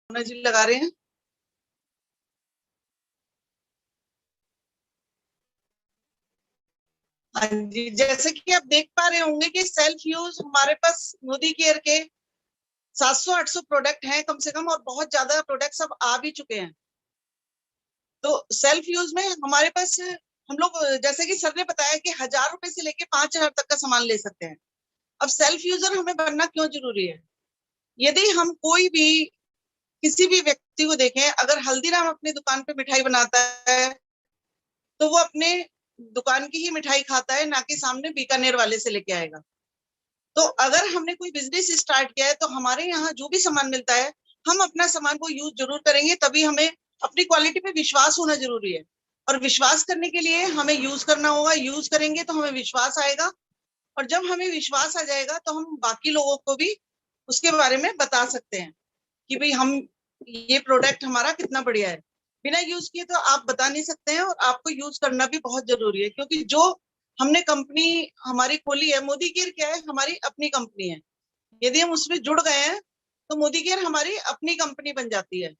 जी लगा रहे हैं। हाँ जी, जैसे कि आप देख पा रहे होंगे कि सेल्फ यूज हमारे पास मोदी केयर के 700-800 प्रोडक्ट हैं कम से कम, और बहुत ज्यादा प्रोडक्ट्स अब आ भी चुके हैं। तो सेल्फ यूज में हमारे पास हम लोग, जैसे कि सर ने बताया कि 1000 रुपए से लेके 5000 तक का सामान ले सकते हैं। अब सेल्फ यूजर हमें बनना क्यों जरूरी है? यदि हम कोई भी किसी भी व्यक्ति को देखें, अगर हल्दीराम अपनी दुकान पे मिठाई बनाता है तो वो अपने दुकान की ही मिठाई खाता है, ना कि सामने बीकानेर वाले से लेके आएगा। तो अगर हमने कोई बिजनेस स्टार्ट किया है तो हमारे यहाँ जो भी सामान मिलता है, हम अपना सामान को यूज जरूर करेंगे, तभी हमें अपनी क्वालिटी पे विश्वास होना जरूरी है। और विश्वास करने के लिए हमें यूज करना होगा, यूज करेंगे तो हमें विश्वास आएगा। और जब हमें विश्वास आ जाएगा तो हम बाकी लोगों को भी उसके बारे में बता सकते हैं कि भाई हम ये प्रोडक्ट हमारा कितना बढ़िया है। बिना यूज किए तो आप बता नहीं सकते हैं, और आपको यूज करना भी बहुत जरूरी है, क्योंकि जो हमने कंपनी हमारी खोली है, मोदी केयर क्या है, हमारी अपनी कंपनी है। यदि हम उसमें जुड़ गए हैं तो मोदी केयर हमारी अपनी कंपनी बन जाती है।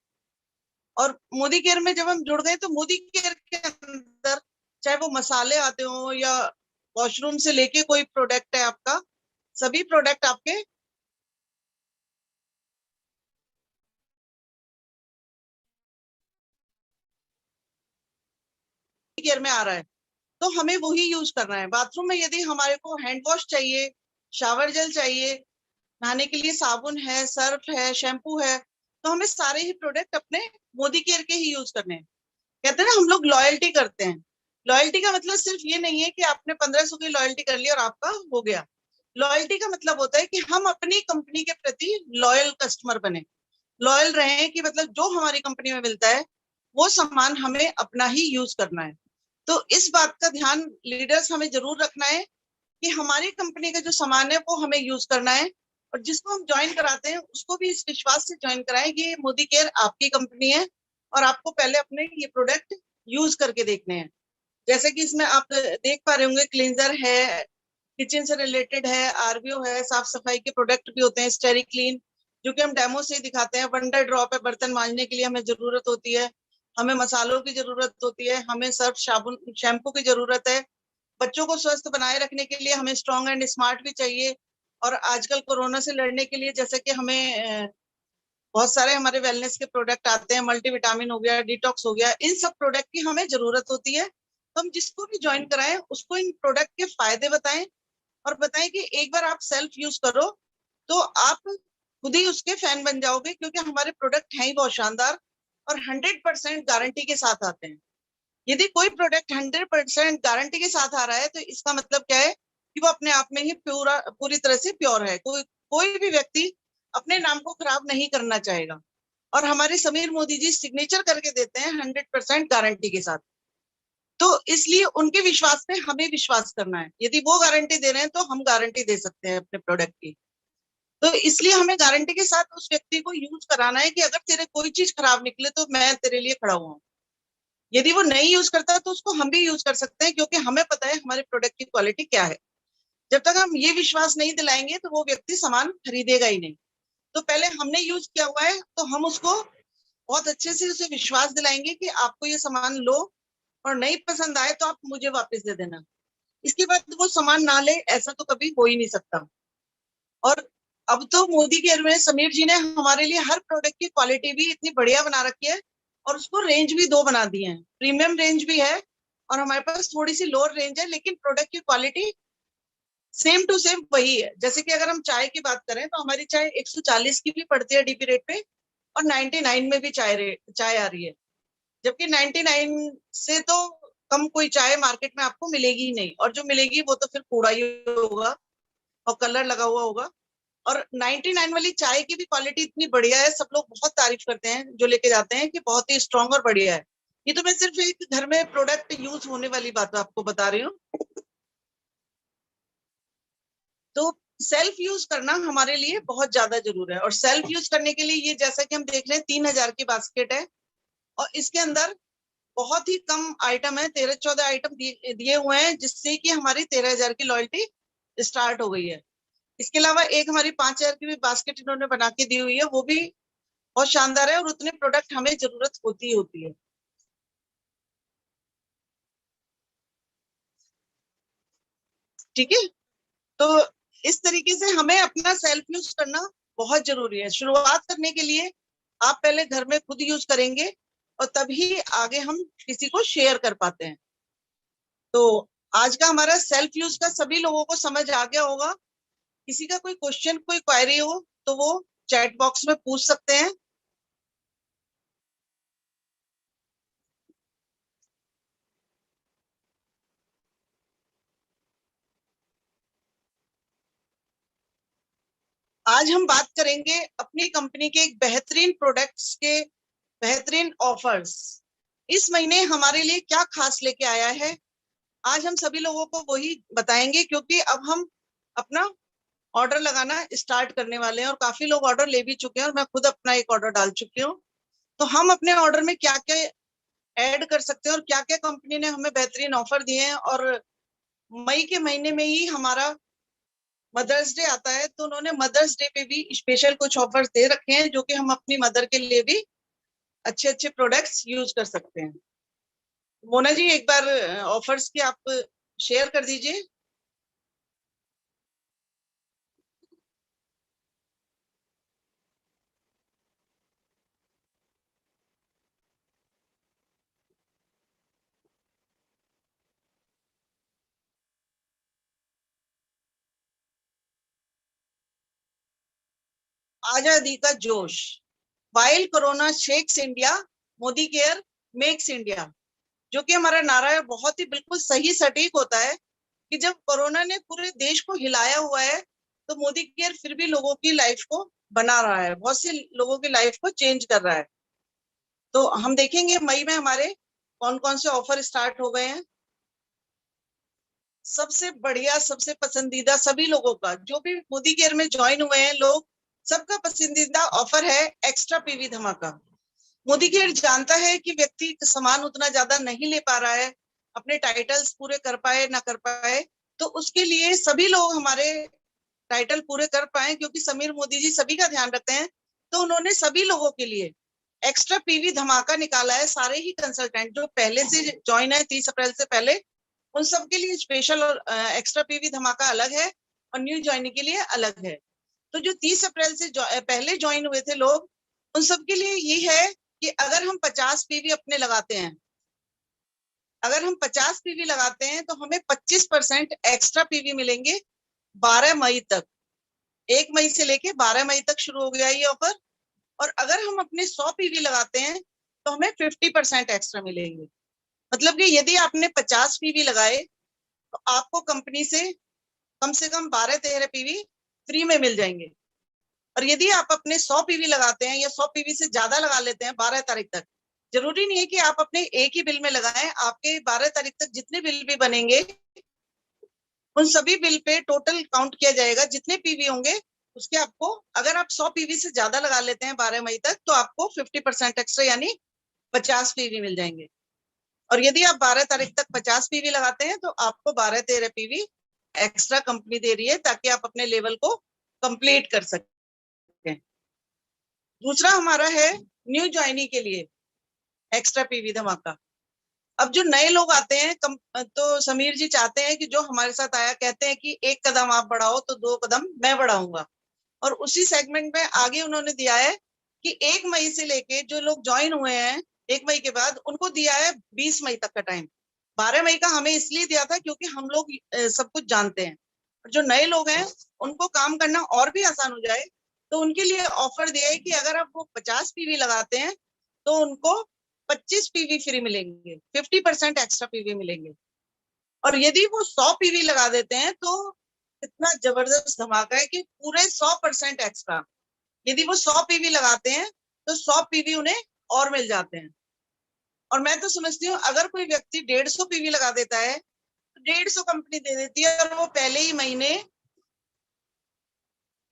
और मोदी केयर में जब हम जुड़ गए तो मोदी केयर के अंदर, चाहे वो मसाले आते हो या वॉशरूम से लेके कोई प्रोडक्ट है आपका, सभी प्रोडक्ट आपके केयर में आ रहा है। तो हमें वही यूज करना है। बाथरूम में यदि हमारे को हैंड वॉश चाहिए, शावर जेल चाहिए, नहाने के लिए साबुन है, सर्फ है, शैम्पू है, तो हमें सारे ही प्रोडक्ट अपने मोदी केयर के ही यूज करने हैं। कहते हैं ना, हम लोग लॉयल्टी करते हैं। लॉयल्टी का मतलब सिर्फ ये नहीं है कि आपने 1500 की लॉयल्टी कर ली और आपका हो गया। लॉयल्टी का मतलब होता है कि हम अपनी कंपनी के प्रति लॉयल कस्टमर बने, लॉयल रहे, कि मतलब जो हमारी कंपनी में मिलता है वो सामान हमें अपना ही यूज करना है। तो इस बात का ध्यान लीडर्स हमें जरूर रखना है कि हमारी कंपनी का जो सामान है वो हमें यूज करना है। और जिसको हम ज्वाइन कराते हैं उसको भी इस विश्वास से ज्वाइन कराएं कि ये मोदी केयर आपकी कंपनी है, और आपको पहले अपने ये प्रोडक्ट यूज करके देखने हैं। जैसे कि इसमें आप देख पा रहे होंगे, क्लींजर है, किचन से रिलेटेड है, आरबीओ है, साफ सफाई के प्रोडक्ट भी होते हैं, स्टेरी क्लीन, जो कि हम डेमो से ही दिखाते हैं। वंडर ड्रॉप है, बर्तन मांजने के लिए हमें जरूरत होती है, हमें मसालों की जरूरत होती है, हमें सर्फ साबुन शैम्पू की जरूरत है। बच्चों को स्वस्थ बनाए रखने के लिए हमें स्ट्रॉन्ग एंड स्मार्ट भी चाहिए। और आजकल कोरोना से लड़ने के लिए जैसे कि हमें बहुत सारे हमारे वेलनेस के प्रोडक्ट आते हैं, मल्टीविटामिन हो गया, डिटॉक्स हो गया, इन सब प्रोडक्ट की हमें जरूरत होती है। तो हम जिसको भी ज्वाइन कराएं उसको इन प्रोडक्ट के फायदे बताएं, और बताएं कि एक बार आप सेल्फ यूज करो तो आप खुद ही उसके फैन बन जाओगे, क्योंकि हमारे प्रोडक्ट हैं ही बहुत शानदार और 100% गारंटी के साथ आते हैं। यदि कोई प्रोडक्ट 100% गारंटी के साथ आ रहा है तो इसका मतलब क्या है कि वो अपने आप में ही पूरी तरह से प्योर है। कोई कोई भी व्यक्ति अपने नाम को खराब नहीं करना चाहेगा। और हमारे समीर मोदी जी सिग्नेचर करके देते हैं 100% गारंटी के साथ। तो इसलिए उनके विश्वास पे हमें विश्वास करना है। यदि वो गारंटी दे रहे हैं तो हम गारंटी दे सकते हैं अपने प्रोडक्ट की। तो इसलिए हमें गारंटी के साथ उस व्यक्ति को यूज कराना है कि अगर तेरे कोई चीज खराब निकले तो मैं तेरे लिए खड़ा हुआ हूँ। यदि वो नहीं यूज करता तो उसको हम भी यूज कर सकते हैं, क्योंकि हमें पता है हमारे प्रोडक्ट की क्वालिटी क्या है। जब तक हम ये विश्वास नहीं दिलाएंगे तो वो व्यक्ति सामान खरीदेगा ही नहीं। तो पहले हमने यूज किया हुआ है तो हम उसको बहुत अच्छे से उसे विश्वास दिलाएंगे कि आपको ये सामान लो, और नहीं पसंद आए तो आप मुझे वापस दे देना। इसके बाद वो सामान ना ले, ऐसा तो कभी हो ही नहीं सकता। और अब तो मोदी केयर में समीर जी ने हमारे लिए हर प्रोडक्ट की क्वालिटी भी इतनी बढ़िया बना रखी है, और उसको रेंज भी दो बना दी है। प्रीमियम रेंज भी है और हमारे पास थोड़ी सी लोअर रेंज है, लेकिन प्रोडक्ट की क्वालिटी सेम टू सेम वही है। जैसे कि अगर हम चाय की बात करें तो हमारी चाय 140 की भी पड़ती है डीपी रेट पे, और 99 में भी चाय आ रही है। जबकि 99 से तो कम कोई चाय मार्केट में आपको मिलेगी ही नहीं, और जो मिलेगी वो तो फिर कूड़ा ही होगा और कलर लगा हुआ होगा। और 99 वाली चाय की भी क्वालिटी इतनी बढ़िया है, सब लोग बहुत तारीफ करते हैं जो लेके जाते हैं कि बहुत ही स्ट्रांग और बढ़िया है। ये तो मैं सिर्फ एक घर में प्रोडक्ट यूज होने वाली बात आपको बता रही हूँ। तो सेल्फ यूज करना हमारे लिए बहुत ज्यादा जरूरी है। और सेल्फ यूज करने के लिए ये, जैसा कि हम देख रहे हैं, 3000 की बास्केट है, और इसके अंदर बहुत ही कम आइटम है, 13-14 आइटम दिए हुए हैं, जिससे कि हमारी 13,000 की लॉयल्टी स्टार्ट हो गई है। इसके अलावा एक हमारी 5,000 की भी बास्केट इन्होंने बना के दी हुई है, वो भी बहुत शानदार है और उतने प्रोडक्ट हमें जरूरत होती है। ठीक है, तो इस तरीके से हमें अपना सेल्फ यूज करना बहुत जरूरी है। शुरुआत करने के लिए आप पहले घर में खुद यूज करेंगे और तभी आगे हम किसी को शेयर कर पाते हैं। तो आज का हमारा सेल्फ यूज का सभी लोगों को समझ आ गया होगा। किसी का कोई क्वेश्चन, कोई क्वेरी हो तो वो चैट बॉक्स में पूछ सकते हैं। आज हम बात करेंगे अपनी कंपनी के एक बेहतरीन प्रोडक्ट्स के बेहतरीन ऑफर्स। इस महीने हमारे लिए क्या खास लेके आया है, आज हम सभी लोगों को वही बताएंगे, क्योंकि अब हम अपना ऑर्डर लगाना स्टार्ट करने वाले हैं और काफी लोग ऑर्डर ले भी चुके हैं और मैं खुद अपना एक ऑर्डर डाल चुकी हूँ। तो हम अपने ऑर्डर में क्या क्या ऐड कर सकते हैं और क्या क्या कंपनी ने हमें बेहतरीन ऑफर दिए हैं। और मई के महीने में ही हमारा मदर्स डे आता है, तो उन्होंने मदर्स डे पे भी स्पेशल कुछ ऑफर्स दे रखे हैं जो कि हम अपनी मदर के लिए भी अच्छे अच्छे प्रोडक्ट्स यूज कर सकते हैं। मोना जी, एक बार ऑफर्स की आप शेयर कर दीजिए। आजादी का जोश, while corona shakes India, Modi care makes India, जो कि हमारा नारा है, बहुत ही बिल्कुल सही सटीक होता है कि जब कोरोना ने पूरे देश को हिलाया हुआ है तो मोदी केयर फिर भी लोगों की लाइफ को बना रहा है, बहुत से लोगों की लाइफ को चेंज कर रहा है। तो हम देखेंगे मई में हमारे कौन कौन से ऑफर स्टार्ट हो गए हैं। सबसे बढ़िया, सबसे पसंदीदा सभी लोगों का, जो भी मोदी केयर में ज्वाइन हुए हैं लोग, सबका पसंदीदा ऑफर है एक्स्ट्रा पीवी धमाका। मोदी केयर जानता है कि व्यक्ति सामान उतना ज्यादा नहीं ले पा रहा है, अपने टाइटल्स पूरे कर पाए ना कर पाए, तो उसके लिए सभी लोग हमारे टाइटल पूरे कर पाए, क्योंकि समीर मोदी जी सभी का ध्यान रखते हैं। तो उन्होंने सभी लोगों के लिए एक्स्ट्रा पीवी धमाका निकाला है। सारे ही कंसल्टेंट जो पहले से ज्वाइन है 30 अप्रैल से पहले, उन सबके लिए स्पेशल और एक्स्ट्रा पीवी धमाका अलग है और न्यू ज्वाइनिंग के लिए अलग है। तो जो 30 अप्रैल से पहले ज्वाइन हुए थे लोग, उन सबके लिए ये है कि अगर हम 50 पीवी अपने लगाते हैं, अगर हम 50 पीवी लगाते हैं तो हमें 25% एक्स्ट्रा पीवी मिलेंगे 12 मई तक। 1 मई से लेके 12 मई तक शुरू हो गया ये ऑफर। और अगर हम अपने 100 पीवी लगाते हैं तो हमें 50% एक्स्ट्रा मिलेंगे। मतलब कि यदि आपने 50 पीवी लगाए तो आपको कंपनी से कम 12-13 पीवी फ्री में मिल जाएंगे। और यदि आप अपने 100 पीवी लगाते हैं या 100 पीवी से ज्यादा लगा लेते हैं 12 तारीख तक, जरूरी नहीं है कि आप अपने एक ही बिल में लगाएं, आपके 12 तारीख तक जितने बिल भी बनेंगे उन सभी बिल पे टोटल काउंट किया जाएगा, जितने पीवी होंगे उसके आपको, अगर आप 100 पीवी से ज्यादा लगा लेते हैं 12 मई तक तो आपको 50% एक्स्ट्रा यानी 50 पीवी मिल जाएंगे। और यदि आप 12 तारीख तक 50 पीवी लगाते हैं तो आपको 12-13 पीवी एक्स्ट्रा कंपनी दे रही है, ताकि आप अपने लेवल को कंप्लीट कर सकें। दूसरा हमारा है न्यू ज्वाइनी के लिए एक्स्ट्रा पीवी धमाका। अब जो नए लोग आते हैं तो समीर जी चाहते हैं कि जो हमारे साथ आया, कहते हैं कि एक कदम आप बढ़ाओ तो 2 कदम मैं बढ़ाऊंगा। और उसी सेगमेंट में आगे उन्होंने दिया है कि 1 मई से लेके जो लोग ज्वाइन हुए हैं 1 मई के बाद, उनको दिया है 20 मई तक का टाइम। 12 मई का हमें इसलिए दिया था क्योंकि हम लोग सब कुछ जानते हैं। जो नए लोग हैं उनको काम करना और भी आसान हो जाए, तो उनके लिए ऑफर दिया है कि अगर आप वो 50 पीवी लगाते हैं तो उनको 25 पीवी फ्री मिलेंगे, 50% एक्स्ट्रा पीवी मिलेंगे। और यदि वो 100 पीवी लगा देते हैं तो इतना जबरदस्त धमाका है कि पूरे 100% एक्स्ट्रा। यदि वो 100 पीवी लगाते हैं तो 100 पीवी उन्हें और मिल जाते हैं। और मैं तो समझती हूँ अगर कोई व्यक्ति 150 पीवी लगा देता है तो 150 कंपनी दे देती है और वो पहले ही महीने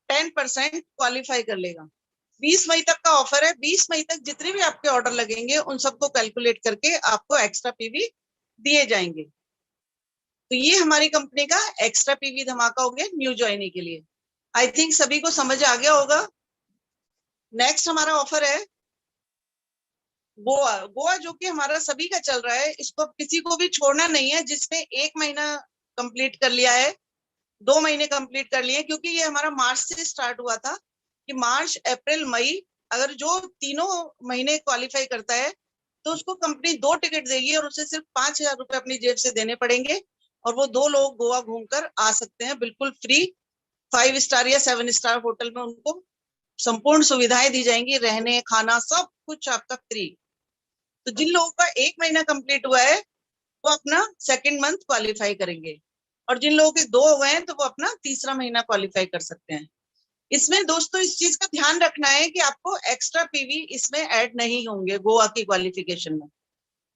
10% क्वालिफाई कर लेगा। 20 मई तक का ऑफर है, 20 मई तक जितने भी आपके ऑर्डर लगेंगे उन सबको कैलकुलेट करके आपको एक्स्ट्रा पीवी दिए जाएंगे। तो ये हमारी कंपनी का एक्स्ट्रा पीवी धमाका हो गया न्यू ज्वाइनिंग के लिए। आई थिंक सभी को समझ आ गया होगा। नेक्स्ट हमारा ऑफर है गोवा। गोवा जो कि हमारा सभी का चल रहा है, इसको किसी को भी छोड़ना नहीं है जिसने 1 महीना कंप्लीट कर लिया है, 2 महीने कंप्लीट कर लिए, क्योंकि ये हमारा मार्च से स्टार्ट हुआ था कि मार्च अप्रैल मई अगर जो तीनों महीने क्वालिफाई करता है तो उसको कंपनी 2 टिकट देगी और उसे सिर्फ 5,000 रुपए अपनी जेब से देने पड़ेंगे और वो 2 लोग गोवा घूमकर आ सकते हैं बिल्कुल फ्री। 5 स्टार या 7 स्टार होटल में उनको संपूर्ण सुविधाएं दी जाएंगी, रहने खाना सब कुछ आपका फ्री। तो जिन लोगों का 1 महीना कंप्लीट हुआ है वो अपना सेकंड मंथ क्वालिफाई करेंगे, और जिन लोगों के 2 हुए हैं तो वो अपना तीसरा महीना क्वालिफाई कर सकते हैं। इसमें दोस्तों इस चीज का ध्यान रखना है कि आपको एक्स्ट्रा पीवी इसमें ऐड नहीं होंगे। गोवा की क्वालिफिकेशन में,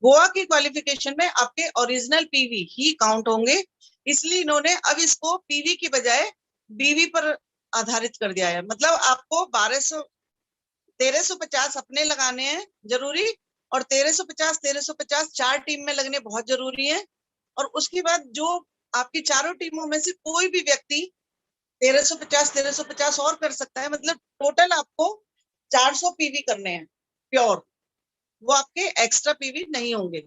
गोवा की क्वालिफिकेशन में आपके ओरिजिनल पीवी ही काउंट होंगे, इसलिए इन्होंने अब इसको पीवी की बजाय बीवी पर आधारित कर दिया है। मतलब आपको 1350 अपने लगाने हैं जरूरी, और 1350 चार टीम में लगने बहुत जरूरी है। और उसके बाद जो आपकी चारों टीमों में से कोई भी व्यक्ति 1350 और कर सकता है, मतलब टोटल आपको 400 पीवी करने हैं प्योर, वो आपके एक्स्ट्रा पीवी नहीं होंगे।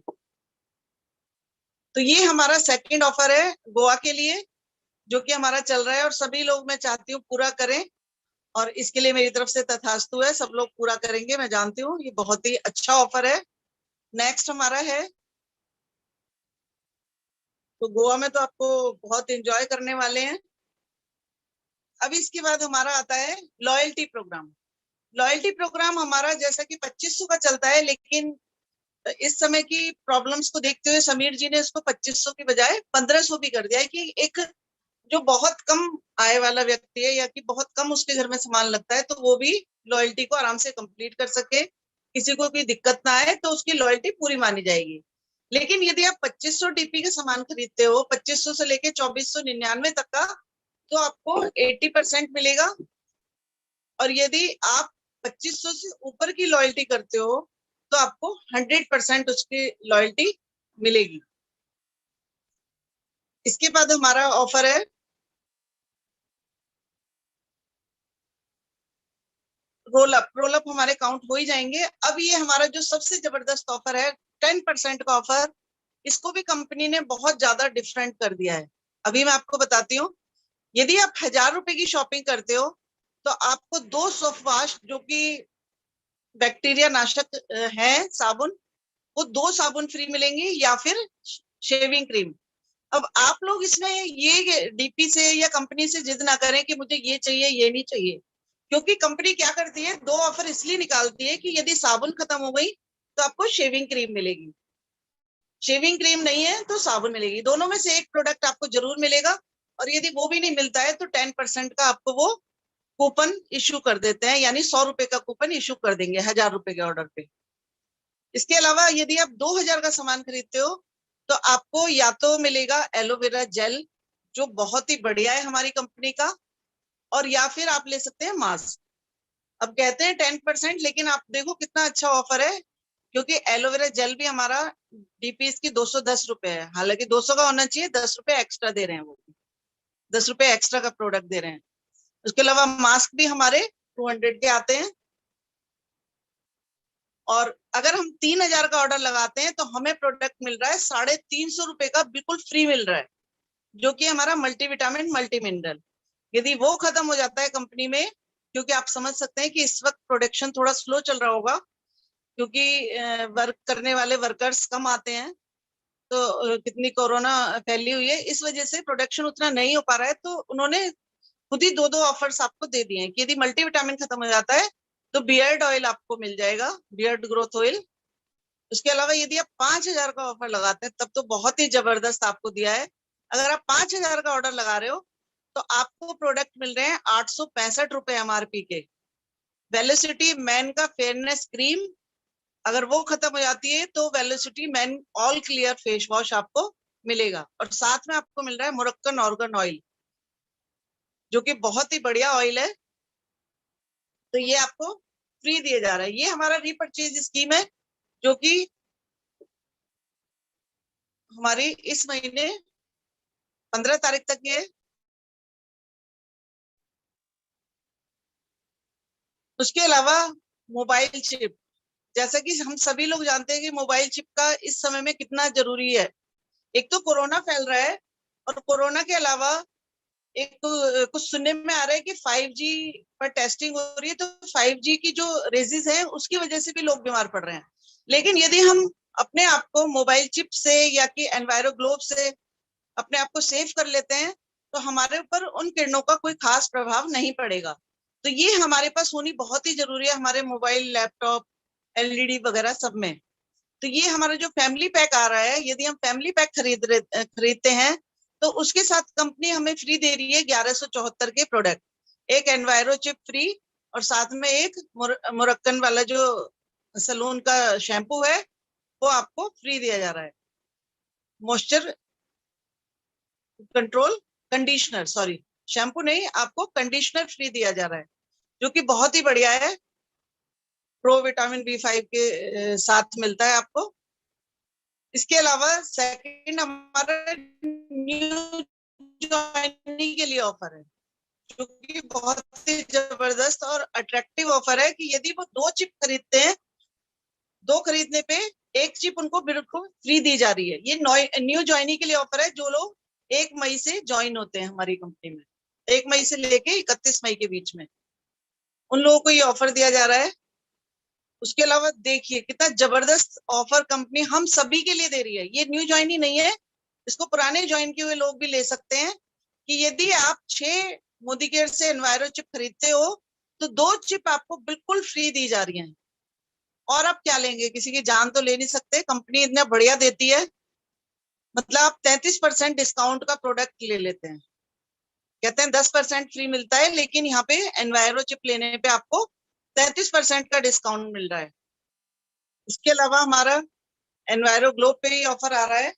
तो ये हमारा सेकंड ऑफर है गोवा के लिए जो कि हमारा चल रहा है, और सभी लोग मैं चाहती हूँ पूरा करें, और इसके लिए मेरी तरफ से तथास्तु है, सब लोग पूरा करेंगे मैं जानती हूँ। ये बहुत ही अच्छा ऑफर है। नेक्स्ट हमारा है, तो गोवा में तो आपको बहुत एंजॉय करने वाले हैं। अब इसके बाद हमारा आता है लॉयल्टी प्रोग्राम। लॉयल्टी प्रोग्राम हमारा जैसा कि 2500 का चलता है, लेकिन इस समय की प्रॉब्लम्स को देखते हुए समीर जी ने इसको 2500 की बजाय 1500 भी कर दिया है, कि एक जो बहुत कम आय वाला व्यक्ति है या कि बहुत कम उसके घर में सामान लगता है तो वो भी लॉयल्टी को आराम से कंप्लीट कर सके, किसी को कोई दिक्कत ना आए, तो उसकी लॉयल्टी पूरी मानी जाएगी। लेकिन यदि आप 2500 डीपी का सामान खरीदते हो, 2500 से लेके 2499 तक का, तो आपको 80% मिलेगा। और यदि आप 2500 से ऊपर की लॉयल्टी करते हो तो आपको 100% उसकी लॉयल्टी मिलेगी। इसके बाद हमारा ऑफर है रोल अप हमारे काउंट हो ही जाएंगे। अब ये हमारा जो सबसे जबरदस्त ऑफर है 10% का ऑफर, इसको भी कंपनी ने बहुत ज्यादा डिफरेंट कर दिया है। अभी मैं आपको बताती हूँ। यदि आप 1000 रुपए की शॉपिंग करते हो तो आपको 2 सॉफ्ट वॉश जो कि बैक्टीरिया नाशक है साबुन, वो 2 साबुन फ्री मिलेंगी, या फिर शेविंग क्रीम। अब आप लोग इसमें ये डीपी से या कंपनी से जिद ना करें कि मुझे ये चाहिए ये नहीं चाहिए, क्योंकि कंपनी क्या करती है, 2 ऑफर इसलिए निकालती है कि यदि साबुन खत्म हो गई तो आपको शेविंग क्रीम मिलेगी, शेविंग क्रीम नहीं है तो साबुन मिलेगी, दोनों में से एक प्रोडक्ट आपको जरूर मिलेगा। और यदि वो भी नहीं मिलता है तो 10% का आपको वो कूपन इश्यू कर देते हैं, यानी 100 रुपए का कूपन इश्यू कर देंगे 1000 रुपए के ऑर्डर पे। इसके अलावा यदि आप 2000 का सामान खरीदते हो तो आपको या तो मिलेगा एलोवेरा जेल जो बहुत ही बढ़िया है हमारी कंपनी का, और या फिर आप ले सकते हैं मास्क। अब कहते हैं 10%, लेकिन आप देखो कितना अच्छा ऑफर है, क्योंकि एलोवेरा जेल भी हमारा डीपी की 210 रुपए है, हालांकि 200 का होना चाहिए, 10 रुपए एक्स्ट्रा दे रहे हैं वो, 10 रुपए एक्स्ट्रा का प्रोडक्ट दे रहे हैं। उसके अलावा मास्क भी हमारे 200 के आते हैं। और अगर हम 3000 का ऑर्डर लगाते हैं तो हमें प्रोडक्ट मिल रहा है 350 रुपए का, बिल्कुल फ्री मिल रहा है, जो कि हमारा मल्टीविटामिन मल्टी मिनरल। यदि वो खत्म हो जाता है कंपनी में, क्योंकि आप समझ सकते हैं कि इस वक्त प्रोडक्शन थोड़ा स्लो चल रहा होगा, क्योंकि वर्क करने वाले वर्कर्स कम आते हैं, तो कितनी कोरोना फैली हुई है, इस वजह से प्रोडक्शन उतना नहीं हो पा रहा है, तो उन्होंने खुद ही 2 ऑफर्स आपको दे दिए हैं कि यदि मल्टीविटामिन खत्म हो जाता है तो बियर्ड ऑयल आपको मिल जाएगा, बियर्ड ग्रोथ ऑयल। उसके अलावा यदि आप 5000 का ऑफर लगाते हैं तब तो बहुत ही जबरदस्त आपको दिया है। अगर आप 5000 का ऑर्डर लगा रहे हो तो आपको प्रोडक्ट मिल रहे हैं 865 रुपए एमआरपी के। वेलोसिटी मैन का फेयरनेस क्रीम, अगर वो खत्म हो जाती है तो velocity man all clear face wash आपको मिलेगा, और साथ में आपको मिल रहा है मोरक्कन ऑर्गन ऑयल जो कि बहुत ही बढ़िया ऑयल है, तो ये आपको फ्री दिया जा रहा है। ये हमारा रीपर्चेज स्कीम है जो कि हमारी इस महीने 15 तारीख तक ये उसके अलावा मोबाइल चिप, जैसा कि हम सभी लोग जानते हैं कि मोबाइल चिप का इस समय में कितना जरूरी है। एक तो कोरोना फैल रहा है, और कोरोना के अलावा एक तो कुछ सुनने में आ रहा है कि 5G पर टेस्टिंग हो रही है, तो 5G की जो रेजेस है उसकी वजह से भी लोग बीमार पड़ रहे हैं। लेकिन यदि हम अपने आप को मोबाइल चिप से या कि एनवायरो ग्लोब से अपने आप को सेव कर लेते हैं, तो हमारे ऊपर उन किरणों का कोई खास प्रभाव नहीं पड़ेगा। तो ये हमारे पास होनी बहुत ही जरूरी है, हमारे मोबाइल, लैपटॉप, एलईडी वगैरह सब में। तो ये हमारा जो फैमिली पैक आ रहा है, यदि हम फैमिली पैक खरीदते हैं, तो उसके साथ कंपनी हमें फ्री दे रही है 1174 के प्रोडक्ट, एक एनवायरो चिप फ्री, और साथ में एक मुरक्कन वाला जो सलून का शैम्पू है वो आपको फ्री दिया जा रहा है। Moisture control conditioner, sorry shampoo नहीं, आपको कंडीशनर फ्री दिया जा रहा है, जो कि बहुत ही बढ़िया है। प्रो विटामिन B5 के साथ मिलता है आपको। इसके अलावा सेकंड हमारा न्यू ज्वाइनिंग के लिए ऑफर है, जो कि बहुत ही जबरदस्त और अट्रैक्टिव ऑफर है कि यदि वो 2 चिप खरीदते हैं, 2 खरीदने पे 1 चिप उनको बिल्कुल फ्री दी जा रही है। ये न्यू ज्वाइनिंग के लिए ऑफर है, जो लोग 1 मई से ज्वाइन होते हैं हमारी कंपनी में, 1 मई से लेके 31 मई के बीच में उन लोगों को ये ऑफर दिया जा रहा है। उसके अलावा देखिए कितना जबरदस्त ऑफर कंपनी हम सभी के लिए दे रही है। ये न्यू ज्वाइन ही नहीं है, इसको पुराने ज्वाइन किए हुए लोग भी ले सकते हैं, कि यदि आप 6 मोदी केयर से एनवायरो चिप खरीदते हो, तो 2 चिप आपको बिल्कुल फ्री दी जा रही हैं। और आप क्या लेंगे, किसी की जान तो ले नहीं सकते, कंपनी इतना बढ़िया देती है। मतलब आप 33% डिस्काउंट का प्रोडक्ट ले लेते हैं, कहते हैं 10% फ्री मिलता है, लेकिन यहाँ पे एनवायरो चिप लेने पे आपको 33% का डिस्काउंट मिल रहा है। इसके अलावा हमारा एनवायरो ग्लोब पे ही ऑफर आ रहा है।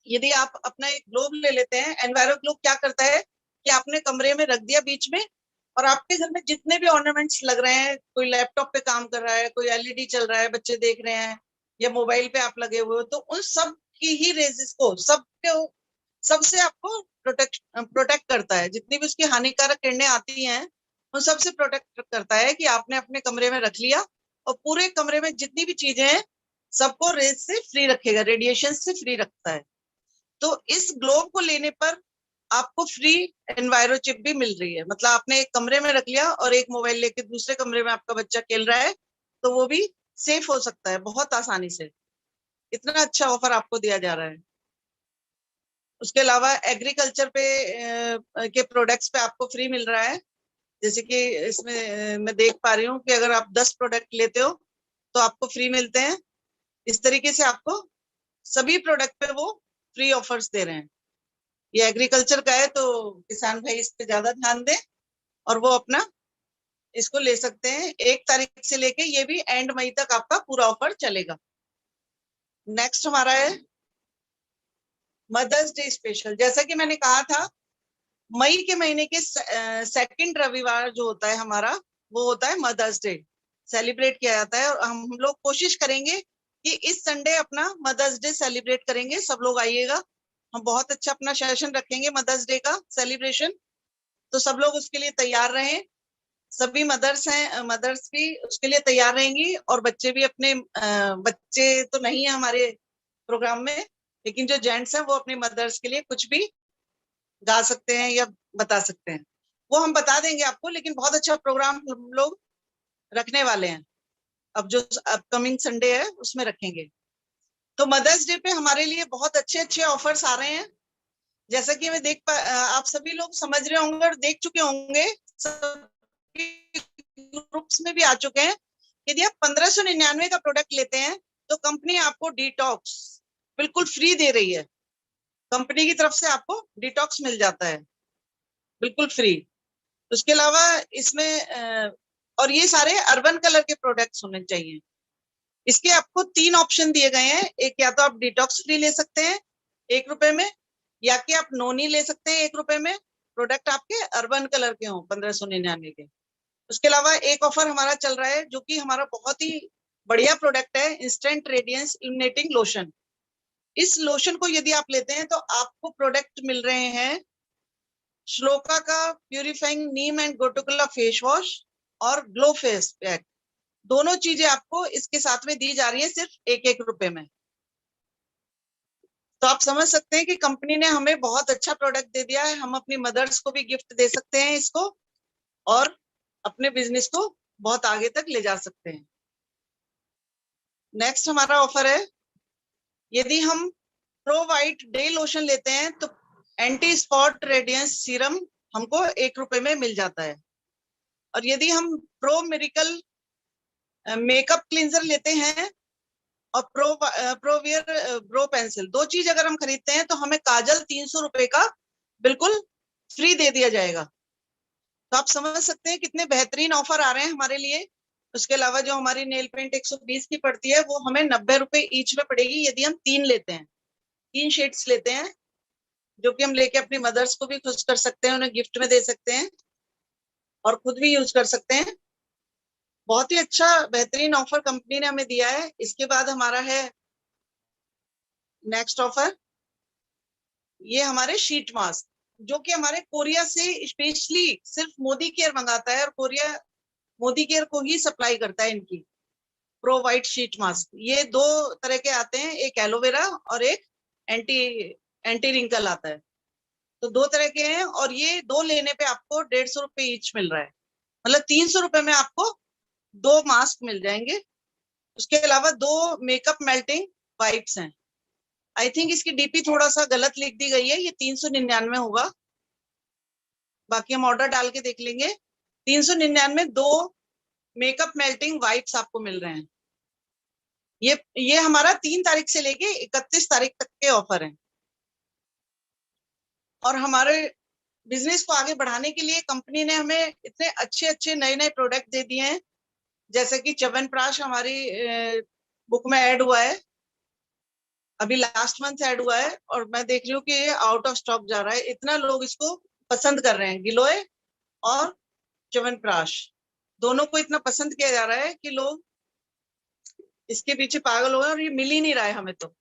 यदि आप अपना एक ग्लोब ले लेते हैं, एनवायरो ग्लोब क्या करता है कि आपने कमरे में रख दिया बीच में, और आपके घर में जितने भी ऑर्नामेंट्स लग रहे हैं, कोई लैपटॉप पे काम कर रहा है, कोई एलईडी चल रहा है, बच्चे देख रहे हैं, या मोबाइल पे आप लगे हुए हो, तो उन सब की ही रेजिस को सबसे आपको प्रोटेक्ट करता है। जितनी भी उसकी हानिकारक किरणें आती हैं, उन सबसे प्रोटेक्ट करता है, कि आपने अपने कमरे में रख लिया, और पूरे कमरे में जितनी भी चीजें हैं सबको रेज से फ्री रखेगा, रेडिएशन से फ्री रखता है। तो इस ग्लोब को लेने पर आपको फ्री एनवायरो चिप भी मिल रही है। मतलब आपने एक कमरे में रख लिया और एक मोबाइल लेके दूसरे कमरे में आपका बच्चा खेल रहा है, तो वो भी सेफ हो सकता है बहुत आसानी से। इतना अच्छा ऑफर आपको दिया जा रहा है। उसके अलावा एग्रीकल्चर पे के प्रोडक्ट्स पे आपको फ्री मिल रहा है। जैसे कि इसमें मैं देख पा रही हूँ कि अगर आप 10 प्रोडक्ट लेते हो तो आपको फ्री मिलते हैं। इस तरीके से आपको सभी प्रोडक्ट पे वो फ्री ऑफर्स दे रहे हैं। ये एग्रीकल्चर का है, तो किसान भाई इस पे ज्यादा ध्यान दें और वो अपना इसको ले सकते हैं। 1 तारीख से लेके ये भी एंड मई तक आपका पूरा ऑफर चलेगा। नेक्स्ट हमारा है मदर्स डे स्पेशल। जैसा कि मैंने कहा था, मई के महीने के सेकंड रविवार जो होता है हमारा, वो होता है मदर्स डे, सेलिब्रेट किया जाता है। और हम लोग कोशिश करेंगे कि इस संडे अपना मदर्स डे सेलिब्रेट करेंगे। सब लोग आइएगा, हम बहुत अच्छा अपना सेशन रखेंगे मदर्स डे का सेलिब्रेशन। तो सब लोग उसके लिए तैयार रहें। सभी मदर्स भी उसके लिए तैयार रहेंगी, और बच्चे भी अपने बच्चे तो नहीं है हमारे प्रोग्राम में, लेकिन जो जेंट्स हैं वो अपनी मदर्स के लिए कुछ भी गा सकते हैं या बता सकते हैं। वो हम बता देंगे आपको, लेकिन बहुत अच्छा प्रोग्राम हम लोग रखने वाले हैं। अब जो अपकमिंग संडे है उसमें रखेंगे। तो मदर्स डे पे हमारे लिए बहुत अच्छे अच्छे ऑफर्स आ रहे हैं। जैसा कि मैं आप सभी लोग समझ रहे होंगे और देख चुके होंगे, ग्रुप्स में भी आ चुके हैं। यदि आप 1599 का प्रोडक्ट लेते हैं, तो कंपनी आपको डिटॉक्स बिल्कुल फ्री दे रही है। कंपनी की तरफ से आपको डिटॉक्स मिल जाता है बिल्कुल फ्री। उसके अलावा इसमें और ये सारे अर्बन कलर के प्रोडक्ट्स होने चाहिए। इसके आपको 3 ऑप्शन दिए गए हैं। एक, या तो आप डिटॉक्स फ्री ले सकते हैं 1 रुपए में, या कि आप नोनी ले सकते हैं 1 रुपए में। प्रोडक्ट आपके अर्बन कलर के हों 1599 के। उसके अलावा एक ऑफर हमारा चल रहा है, जो कि हमारा बहुत ही बढ़िया प्रोडक्ट है, इंस्टेंट रेडियंस इल्यूमिनेटिंग लोशन। इस लोशन को यदि आप लेते हैं, तो आपको प्रोडक्ट मिल रहे हैं श्लोका का purifying neem and gotu kola face wash, और ग्लो फेस पैक, दोनों चीजें आपको इसके साथ में दी जा रही है सिर्फ 1-1 रुपए में। तो आप समझ सकते हैं कि कंपनी ने हमें बहुत अच्छा प्रोडक्ट दे दिया है। हम अपनी मदर्स को भी गिफ्ट दे सकते हैं इसको, और अपने बिजनेस को बहुत आगे तक ले जा सकते हैं। नेक्स्ट हमारा ऑफर है, यदि हम प्रो वाइट डे लोशन लेते हैं तो एंटी स्पॉट रेडियंस सीरम हमको 1 रुपए में मिल जाता है। और यदि हम प्रो मेरिकल मेकअप क्लींजर लेते हैं और प्रोवियर ब्रो पेंसिल, दो चीज अगर हम खरीदते हैं तो हमें काजल 300 रुपए का बिल्कुल फ्री दे दिया जाएगा। तो आप समझ सकते हैं कितने बेहतरीन ऑफर आ रहे हैं हमारे लिए। उसके अलावा जो हमारी नेल पेंट 120 की पड़ती है वो हमें 90 रुपए ईच में पड़ेगी यदि हम 3 लेते हैं, 3 शेड्स लेते हैं, जो कि हम लेके अपनी मदर्स को भी खुश कर सकते हैं, उन्हें गिफ्ट में दे सकते हैं और खुद भी यूज कर सकते हैं। बहुत ही अच्छा बेहतरीन ऑफर कंपनी ने हमें दिया है। इसके बाद हमारा है नेक्स्ट ऑफर, ये हमारे शीट मास्क, जो कि हमारे कोरिया से स्पेशली सिर्फ मोदी केयर मंगाता है और कोरिया मोदी केयर को ही सप्लाई करता है इनकी प्रो वाइट शीट मास्क। ये 2 तरह के आते हैं, एक एलोवेरा और एक एंटी एंटी रिंकल आता है। तो 2 तरह के हैं और ये 2 लेने पे आपको 150 रुपए ईच मिल रहा है, मतलब 300 रुपए में आपको 2 मास्क मिल जाएंगे। उसके अलावा 2 मेकअप मेल्टिंग वाइप्स हैं। आई थिंक इसकी डीपी थोड़ा सा गलत लिख दी गई है, ये 399 होगा, बाकी हम ऑर्डर डाल के देख लेंगे। 399 2 मेकअप मेल्टिंग वाइप्स आपको मिल रहे हैं। ये हमारा 3 तारीख से लेके 31 तारीख तक के ऑफर हैं। और हमारे बिजनेस को आगे बढ़ाने के लिए कंपनी ने हमें इतने अच्छे अच्छे नए नए प्रोडक्ट दे दिए हैं, जैसे कि च्यवनप्राश हमारी बुक में ऐड हुआ है, अभी लास्ट मंथ ऐड हुआ है और मैं देख रही हूँ कि ये आउट ऑफ स्टॉक जा रहा है। इतना लोग इसको पसंद कर रहे हैं, गिलोय और च्यवनप्राश दोनों को इतना पसंद किया जा रहा है कि लोग इसके पीछे पागल हो गए और ये मिल ही नहीं रहा है हमें। तो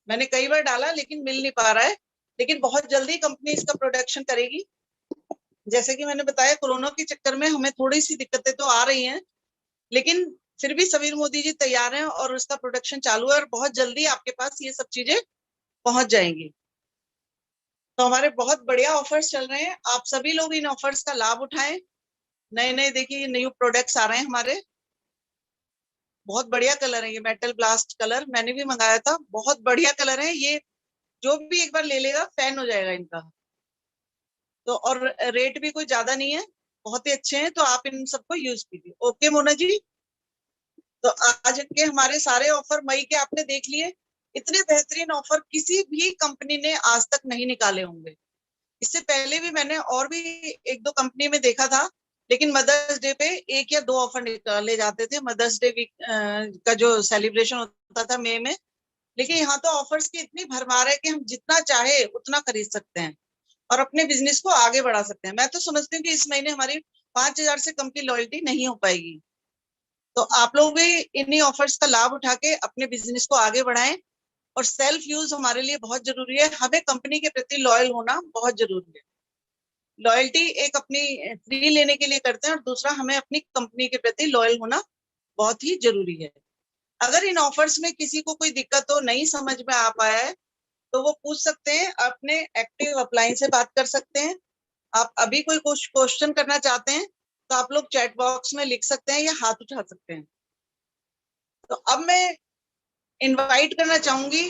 मैंने कई बार डाला लेकिन मिल नहीं पा रहा है, लेकिन बहुत जल्दी कंपनी इसका प्रोडक्शन करेगी। जैसे कि मैंने बताया, कोरोना के चक्कर में हमें थोड़ी सी दिक्कतें तो आ रही हैं, लेकिन फिर भी समीर मोदी जी तैयार हैं और उसका प्रोडक्शन चालू है और बहुत जल्दी आपके पास ये सब चीजें पहुंच जाएंगी। तो हमारे बहुत बढ़िया ऑफर्स चल रहे हैं, आप सभी लोग इन ऑफर्स का लाभ उठाएं। नए नए देखिए न्यू प्रोडक्ट्स आ रहे हैं हमारे, बहुत बढ़िया कलर है। ये मेटल ब्लास्ट कलर मैंने भी मंगाया था, बहुत बढ़िया कलर है ये, जो भी एक बार ले लेगा फैन हो जाएगा इनका। तो और रेट भी कोई ज्यादा नहीं है, बहुत ही अच्छे हैं, तो आप इन सबको यूज कीजिए। ओके मोना जी, तो आज के हमारे सारे ऑफर मई के आपने देख लिए। इतने बेहतरीन ऑफर किसी भी कंपनी ने आज तक नहीं निकाले होंगे। इससे पहले भी मैंने और भी 1-2 कंपनी में देखा था, लेकिन मदर्स डे पे 1 या 2 ऑफर निकाले जाते थे, मदर्स डे वीक का जो सेलिब्रेशन होता था मई में। लेकिन यहाँ तो ऑफर्स की इतनी भरमार है कि हम जितना चाहे उतना खरीद सकते हैं और अपने बिजनेस को आगे बढ़ा सकते हैं। मैं तो समझती हूँ कि इस महीने हमारी 5,000 से कम की लॉयल्टी नहीं हो पाएगी। तो आप लोग भी इन्हीं ऑफर्स का लाभ उठा के अपने बिजनेस को आगे बढ़ाएं। और सेल्फ यूज हमारे लिए बहुत जरूरी है, हमें कंपनी के प्रति लॉयल होना बहुत जरूरी है। लॉयल्टी एक अपनी फ्री लेने के लिए करते हैं और दूसरा हमें अपनी कंपनी के प्रति लॉयल होना बहुत ही जरूरी है। अगर इन ऑफर्स में किसी को कोई दिक्कत हो, नहीं समझ में आ पाया है, तो वो पूछ सकते हैं, अपने एक्टिव अपलाइन से बात कर सकते हैं। आप अभी कोई क्वेश्चन करना चाहते हैं तो आप लोग चैट बॉक्स में लिख सकते हैं या हाथ उठा सकते हैं। तो अब मैं इनवाइट करना चाहूंगी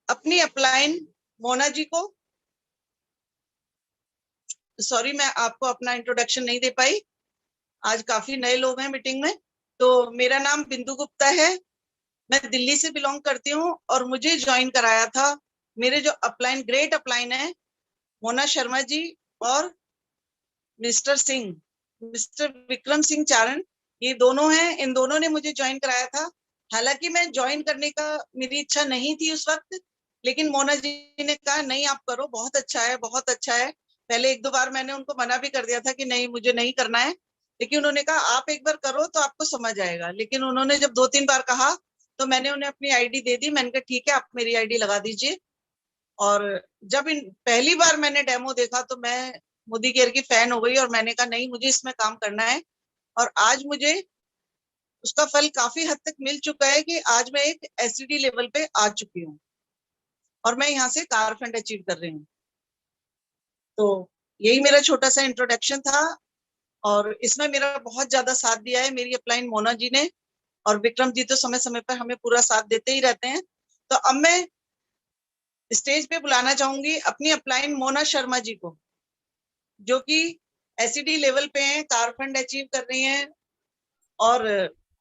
अपनी अपलाइन मोना जी को। सॉरी, मैं आपको अपना इंट्रोडक्शन नहीं दे पाई, आज काफी नए लोग हैं मीटिंग में। तो मेरा नाम बिंदु गुप्ता है, मैं दिल्ली से बिलोंग करती हूँ और मुझे ज्वाइन कराया था मेरे जो अपलाइन, ग्रेट अपलाइन है, मोना शर्मा जी और मिस्टर विक्रम सिंह चारण, ये दोनों हैं। इन दोनों ने मुझे ज्वाइन कराया था। हालांकि मैं ज्वाइन करने का मेरी इच्छा नहीं थी उस वक्त, लेकिन मोना जी ने कहा नहीं आप करो, बहुत अच्छा है, बहुत अच्छा है। पहले 1-2 बार मैंने उनको मना भी कर दिया था कि नहीं मुझे नहीं करना है, लेकिन उन्होंने कहा आप एक बार करो तो आपको समझ आएगा। लेकिन उन्होंने जब 2-3 बार कहा तो मैंने उन्हें अपनी आईडी दे दी। मैंने कहा ठीक है, आप मेरी आईडी लगा दीजिए। और जब इन पहली बार मैंने डेमो देखा तो मैं मोदी केयर की फैन हो गई और मैंने कहा नहीं मुझे इसमें काम करना है। और आज मुझे उसका फल काफी हद तक मिल चुका है कि आज मैं एक एसईडी लेवल पे आ चुकी हूँ और मैं यहाँ से कार फंड अचीव कर रही हूँ। तो यही मेरा छोटा सा इंट्रोडक्शन था और इसमें मेरा बहुत ज्यादा साथ दिया है मेरी अपलाइन मोना जी ने, और विक्रम जी तो समय समय पर हमें पूरा साथ देते ही रहते हैं। तो अब मैं स्टेज पे बुलाना चाहूंगी अपनी अपलाइन मोना शर्मा जी को, जो कि एसईडी लेवल पे हैं, कार फंड अचीव कर रही हैं, और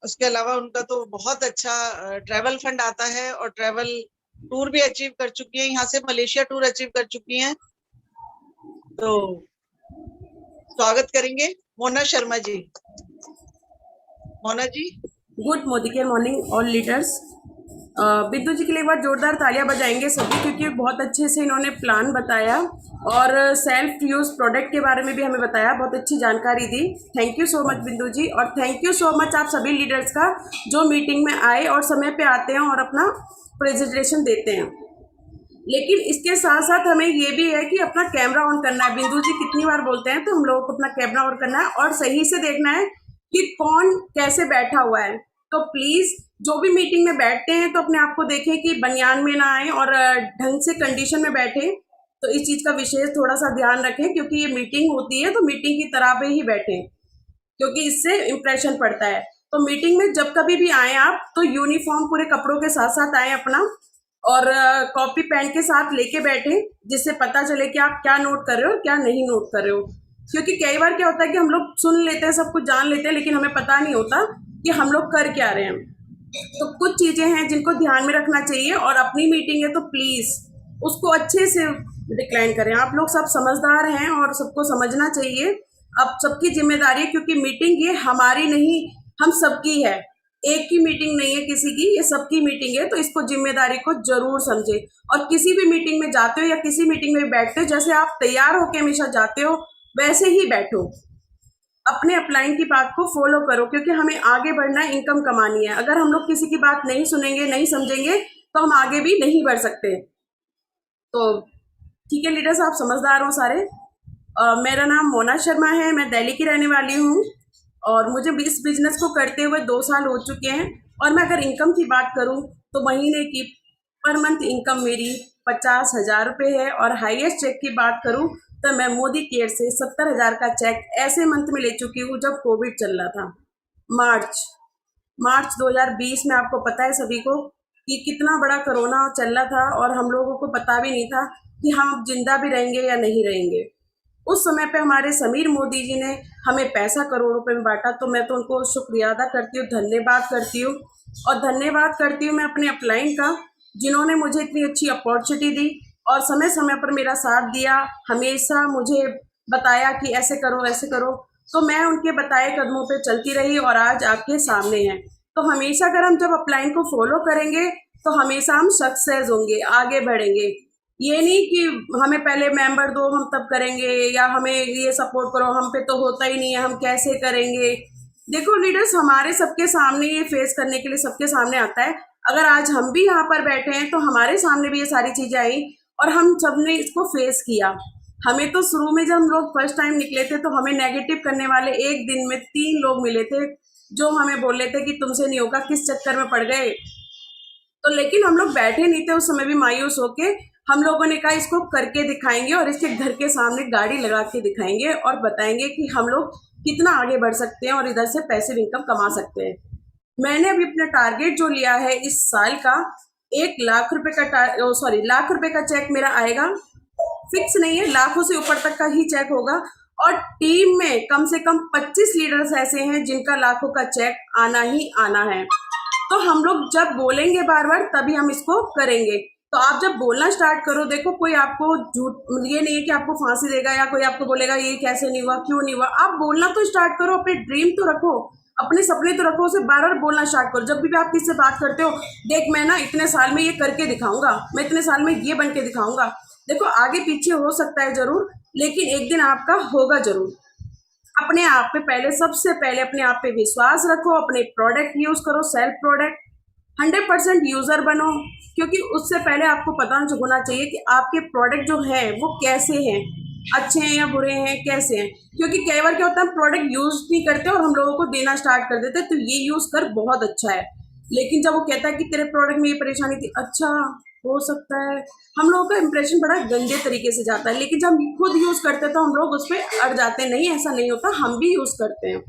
उसके अलावा उनका तो बहुत अच्छा ट्रैवल फंड आता है और ट्रैवल टूर भी अचीव कर चुकी है, यहाँ से मलेशिया टूर अचीव कर चुकी हैं। तो स्वागत करेंगे Mona Sharma ji. Mona ji. Good morning all leaders. Bindu ji के लिए एक बार जोरदार तालियां बजाएंगे सभी, क्योंकि बहुत अच्छे से इन्होंने प्लान बताया और सेल्फ यूज प्रोडक्ट के बारे में भी हमें बताया, बहुत अच्छी जानकारी दी। थैंक यू सो मच बिंदु जी, और थैंक यू सो मच आप सभी लीडर्स का जो मीटिंग में आए और समय पे आते हैं और अपना प्रेजेंटेशन देते हैं। लेकिन इसके साथ साथ हमें ये भी है कि अपना कैमरा ऑन करना है। बिंदु जी कितनी बार बोलते हैं, तो हम लोगों को अपना कैमरा ऑन करना है और सही से देखना है कि कौन कैसे बैठा हुआ है। तो प्लीज जो भी मीटिंग में बैठते हैं तो अपने आप को देखें कि बनियान में ना आए और ढंग से कंडीशन में बैठे। तो इस चीज का विशेष थोड़ा सा ध्यान रखें, क्योंकि ये मीटिंग होती है तो मीटिंग की तरह पे ही बैठे, क्योंकि इससे इम्प्रेशन पड़ता है। तो मीटिंग में जब कभी भी आए आप तो यूनिफॉर्म पूरे कपड़ों के साथ साथ आए अपना, और कॉपी पेन के साथ लेके बैठे, जिससे पता चले कि आप क्या नोट कर रहे हो क्या नहीं नोट कर रहे हो। क्योंकि कई बार क्या होता है कि हम लोग सुन लेते हैं, सब कुछ जान लेते हैं, लेकिन हमें पता नहीं होता कि हम लोग कर क्या रहे हैं। तो कुछ चीजें हैं जिनको ध्यान में रखना चाहिए, और अपनी मीटिंग है तो प्लीज उसको अच्छे से डिक्लाइन करें। आप लोग सब समझदार हैं और सबको समझना चाहिए, अब सबकी जिम्मेदारी है, क्योंकि मीटिंग ये हमारी नहीं हम सबकी है, एक की मीटिंग नहीं है किसी की, ये सबकी मीटिंग है। तो इसको जिम्मेदारी को जरूर समझे, और किसी भी मीटिंग में जाते हो या किसी मीटिंग में बैठते हो, जैसे आप तैयार होकर हमेशा जाते हो वैसे ही बैठो, अपने अपलाइन की बात को फॉलो करो, क्योंकि हमें आगे बढ़ना है, इनकम कमानी है। अगर हम लोग किसी की बात नहीं सुनेंगे नहीं समझेंगे तो हम आगे भी नहीं बढ़ सकते। तो ठीक है लीडर्स, आप समझदार हो सारे। मेरा नाम मोना शर्मा है, मैं दिल्ली की रहने वाली हूँ, और मुझे इस बिजनेस को करते हुए 2 साल हो चुके हैं। और मैं अगर इनकम की बात करूँ तो महीने की पर मंथ इनकम मेरी 50,000 रुपये है, और हाईएस्ट चेक की बात करूँ तो मैं मोदी केयर से 70,000 का चेक ऐसे मंथ में ले चुकी हूँ जब कोविड चल रहा था। मार्च 2020 में, आपको पता है सभी को कि कितना बड़ा कोरोना चल रहा था, और हम लोगों को पता भी नहीं था कि हम जिंदा भी रहेंगे या नहीं रहेंगे। उस समय पे हमारे समीर मोदी जी ने हमें पैसा करोड़ रुपए में बांटा, तो मैं तो उनको शुक्रिया अदा करती हूँ, धन्यवाद करती हूँ। और धन्यवाद करती हूँ मैं अपने अपलाइन का, जिन्होंने मुझे इतनी अच्छी अपॉर्चुनिटी दी और समय समय पर मेरा साथ दिया, हमेशा मुझे बताया कि ऐसे करो ऐसे करो। तो मैं उनके बताए कदमों पे चलती रही और आज आपके सामने हैं। तो हमेशा अगर हम जब अपलाइन को फॉलो करेंगे तो हमेशा हम सक्सेस होंगे, आगे बढ़ेंगे। ये नहीं कि हमें पहले मेंबर दो हम तब करेंगे, या हमें ये सपोर्ट करो, हम पे तो होता ही नहीं है हम कैसे करेंगे। देखो लीडर्स, हमारे सबके सामने ये फेस करने के लिए सबके सामने आता है। अगर आज हम भी यहाँ पर बैठे हैं तो हमारे सामने भी ये सारी चीजें आई और हम सबने इसको फेस किया। हमें तो शुरू में जब हम लोग फर्स्ट टाइम निकले थे तो हमें नेगेटिव करने वाले एक दिन में 3 लोग मिले थे, जो हमें बोल रहे थे कि तुमसे नहीं होगा, किस चक्कर में पड़ गए। तो लेकिन हम लोग बैठे नहीं थे उस समय भी मायूस होके, हम लोगों ने कहा इसको करके दिखाएंगे और इसके घर के सामने गाड़ी लगा के दिखाएंगे और बताएंगे कि हम लोग कितना आगे बढ़ सकते हैं और इधर से पैसिव इनकम कमा सकते हैं। मैंने अभी अपना टारगेट जो लिया है इस साल का, 1 लाख रुपए का लाख रुपए का चेक मेरा आएगा। फिक्स नहीं है, लाखों से ऊपर तक का ही चेक होगा। और टीम में कम से कम 25 लीडर्स ऐसे हैं जिनका लाखों का चेक आना ही आना है। तो हम लोग जब बोलेंगे बार बार तभी हम इसको करेंगे। तो आप जब बोलना स्टार्ट करो, देखो कोई आपको झूठ, ये नहीं है कि आपको फांसी देगा या कोई आपको बोलेगा ये कैसे नहीं हुआ क्यों नहीं हुआ। आप बोलना तो स्टार्ट करो, अपने ड्रीम तो रखो, अपने सपने तो रखो, उसे बार बार बोलना स्टार्ट करो। जब भी आप किससे बात करते हो, देख मैं ना इतने साल में ये करके दिखाऊंगा, मैं इतने साल में ये बन के दिखाऊंगा। देखो आगे पीछे हो सकता है जरूर, लेकिन एक दिन आपका होगा जरूर। अपने आप पे पहले, सबसे पहले अपने आप पे विश्वास रखो, अपने प्रोडक्ट यूज करो, सेल्फ प्रोडक्ट 100% यूजर बनो। क्योंकि उससे पहले आपको पता होना चाहिए कि आपके प्रोडक्ट जो है वो कैसे हैं। अच्छे हैं या बुरे हैं, कैसे हैं। क्योंकि कई बार क्या होता है, प्रोडक्ट यूज नहीं करते और हम लोगों को देना स्टार्ट कर देते हैं, तो ये यूज कर बहुत अच्छा है। लेकिन जब वो कहता है कि तेरे प्रोडक्ट में ये परेशानी थी, अच्छा हो सकता है, हम लोगों का इंप्रेशन बड़ा गंदे तरीके से जाता है। लेकिन जब हम खुद यूज करते हैं तो हम लोग उस पर अड़ जाते हैं, नहीं ऐसा नहीं होता, हम भी यूज करते हैं।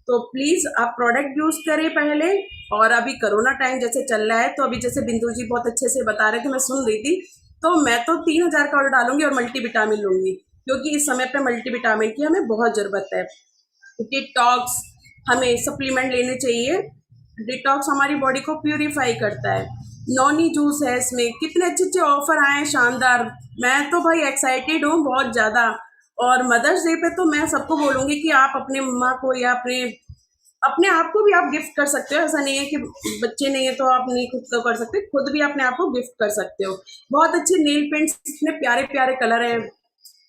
तो प्लीज आप प्रोडक्ट यूज करें पहले। और अभी कोरोना टाइम जैसे चल रहा है, तो अभी जैसे बिंदु जी बहुत अच्छे से बता रहे थे, मैं सुन रही थी, तो मैं तो 3,000 का ऑर्डर डालूंगी और मल्टीविटामिन लूंगी, क्योंकि इस समय पे मल्टीविटामिन की हमें बहुत जरूरत है। डिटॉक्स, हमें सप्लीमेंट लेने चाहिए। डिटॉक्स हमारी बॉडी को प्यूरिफाई करता है। नॉनी जूस है, इसमें कितने अच्छे अच्छे ऑफर आए हैं, शानदार। मैं तो भाई एक्साइटेड हूँ बहुत ज़्यादा। और मदर्स डे पे तो मैं सबको बोलूँगी कि आप अपने मम्मा को या अपने अपने आप को भी आप गिफ्ट कर सकते हो। ऐसा नहीं है कि बच्चे नहीं है तो आप नहीं खुद को कर सकते, खुद भी अपने आप को गिफ्ट कर सकते हो। बहुत अच्छे नेल पेंट्स, इतने प्यारे प्यारे कलर हैं,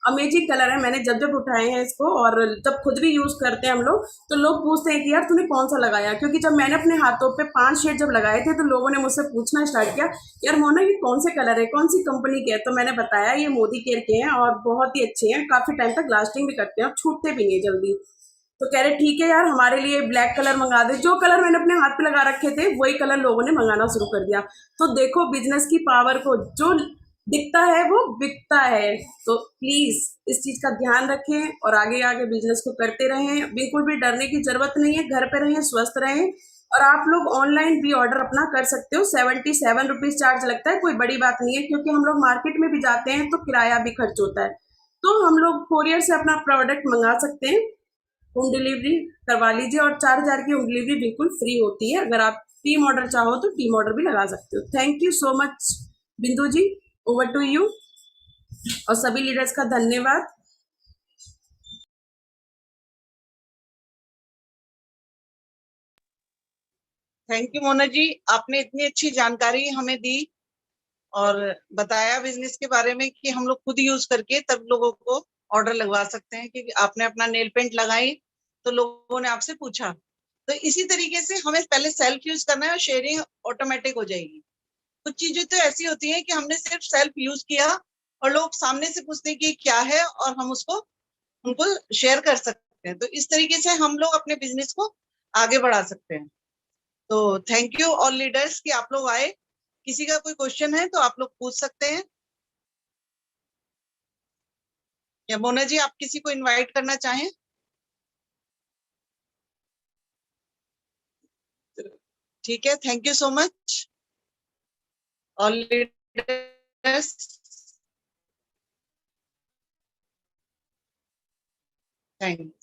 अमेजिंग कलर है। मैंने जब जब उठाए हैं इसको, और जब खुद भी यूज करते हैं हम लोग, तो लोग पूछते हैं कि यार तूने कौन सा लगाया, क्योंकि जब मैंने अपने हाथों पे 5 शेड जब लगाए थे, तो लोगों ने मुझसे पूछना स्टार्ट किया, यार मोना ये कौन से कलर है, कौन सी कंपनी के है। तो मैंने बताया ये मोदी केयर के हैं और बहुत ही अच्छे हैं, काफी टाइम तक लास्टिंग भी करते हैं और छूटते भी नहीं जल्दी। तो कह रहे ठीक है यार, हमारे लिए ब्लैक कलर मंगा दे। जो कलर मैंने अपने हाथ पे लगा रखे थे वही कलर लोगों ने मंगाना शुरू कर दिया। तो देखो बिजनेस की पावर को, जो दिखता है वो बिकता है। तो प्लीज इस चीज का ध्यान रखें और आगे आगे बिजनेस को करते रहें। बिल्कुल भी डरने की जरूरत नहीं है, घर पे रहें, स्वस्थ रहें। और आप लोग ऑनलाइन भी ऑर्डर अपना कर सकते हो। 77 रुपीज चार्ज लगता है, कोई बड़ी बात नहीं है, क्योंकि हम लोग मार्केट में भी जाते हैं तो किराया भी खर्च होता है। तो हम लोग कोरियर से अपना प्रोडक्ट मंगा सकते हैं, होम डिलीवरी करवा लीजिए, और 4,000 की होम डिलीवरी बिल्कुल फ्री होती है। अगर आप टीम ऑर्डर चाहो तो टीम ऑर्डर भी लगा सकते हो। थैंक यू सो मच बिंदु जी, ओवर टू यू। और सभी लीडर्स का धन्यवाद। थैंक यू मोना जी, आपने इतनी अच्छी जानकारी हमें दी और बताया बिजनेस के बारे में कि हम लोग खुद यूज करके तब लोगों को ऑर्डर लगवा सकते हैं। क्योंकि आपने अपना नेल पेंट लगाई तो लोगों ने आपसे पूछा। तो इसी तरीके से हमें पहले सेल्फ यूज करना है और शेयरिंग ऑटोमेटिक हो जाएगी। कुछ चीजें तो ऐसी होती हैं कि हमने सिर्फ सेल्फ यूज किया और लोग सामने से पूछते हैं कि क्या है, और हम उसको उनको शेयर कर सकते हैं। तो इस तरीके से हम लोग अपने बिजनेस को आगे बढ़ा सकते हैं। तो थैंक यू ऑल लीडर्स कि आप लोग आए। किसी का कोई क्वेश्चन है तो आप लोग पूछ सकते हैं। या मोना जी आप किसी को इनवाइट करना चाहें? ठीक है, thank you so much all leaders. Thank